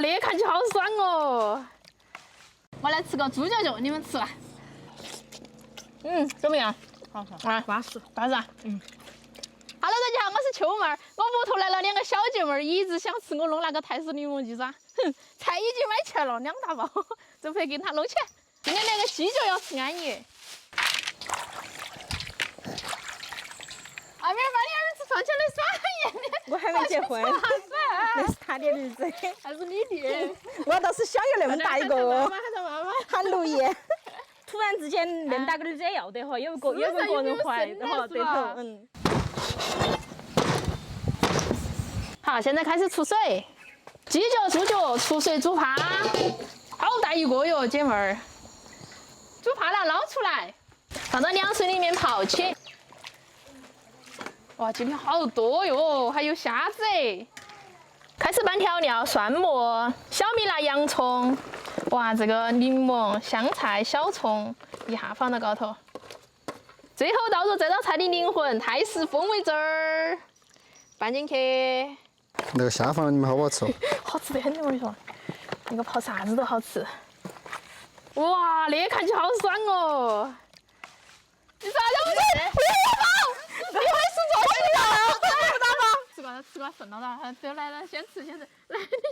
那看起好爽哦！我来吃个猪脚脚，你们吃吧。怎么样？好好啊，巴适。巴适啊。Hello， 大家好，我是秋妹儿。我屋头来了2个小姐妹儿，一直想吃我弄那个泰式柠檬鸡爪。哼，菜已经买齐了，2大包，这回给她弄起来。今天连个鸡脚要吃安逸。阿妹儿把你儿子放起来耍一年，我还没结婚，那是他的儿子，还是你的？我倒是想有那么大一个，妈妈，喊陆爷。突然之间那么大个儿子也要得哈，有个人怀的哈，对头，好，现在开始出水，鸡脚、猪脚出水煮趴，好大一个哟，姐妹儿。煮趴了，捞出来，放到凉水里面泡起。哇，今天好多哟，还有虾子。开始拌调料，蒜末、小米辣、洋葱。哇，这个柠檬、香菜、小葱一下放到高头。最后倒入这道菜的灵魂——泰式风味汁儿，拌进去。那个虾放你们好不好吃？好吃得很，我跟你说，那个泡啥子都好吃。哇，那看起好爽哦！你啥叫不吃？你会是做起的？吃过顺了的，就来先吃。来，你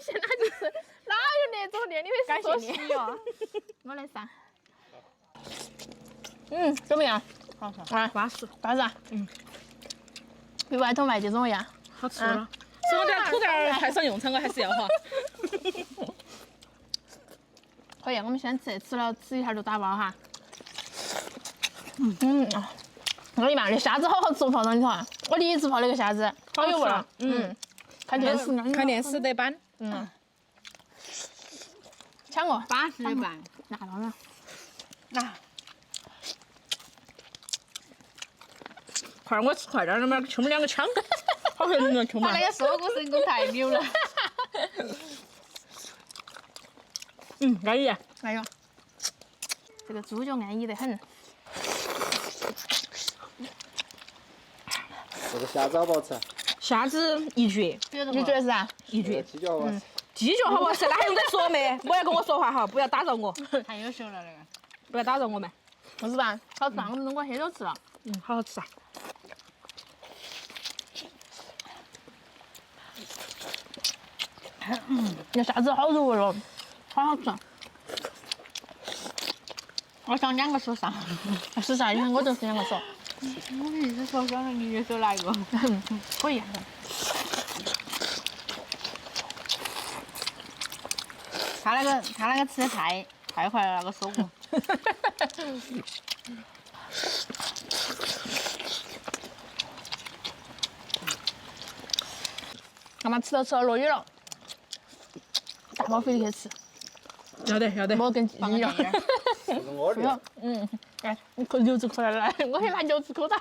先拿去吃。哪有那种的？你会是做戏哟？我来上。怎么样？好好啊，巴适。巴适啊。比外头卖的怎么样？好吃了。省点土点派上用场，我还是要哈。可以，我们先吃一下就打包哈。我的妈，那虾子好好吃，我泡上去哈。我第一次泡那个虾子，好有味儿。看电视，看电视得板。抢过，巴适的拌。那当然。快我吃快点，他妈兄妹2个抢，好吓人啊！兄妹。他那个说故神功太牛了。安逸。哎呦，这个猪脚安逸得很。这个虾子好不好吃？虾子一绝，你觉得是啥？一绝。鸡脚好不好吃？鸡脚好不好吃？那还用得说没？不要跟我说话哈，不要打扰我，太优秀了那个。不要打扰我们。不是吧？好吃啊！我们弄过很多次了。好好吃啊！那虾子好入味哦，好好吃。我想2个手上。是啥？你看我就是2个手。我一直说想让你一手来一个。可以。他那个吃的太快了，那个手工。干嘛吃到落雨了？大包回去吃。要得。我跟鸡一样。这是我的。哎，你可牛子口来，我也拿牛子口打。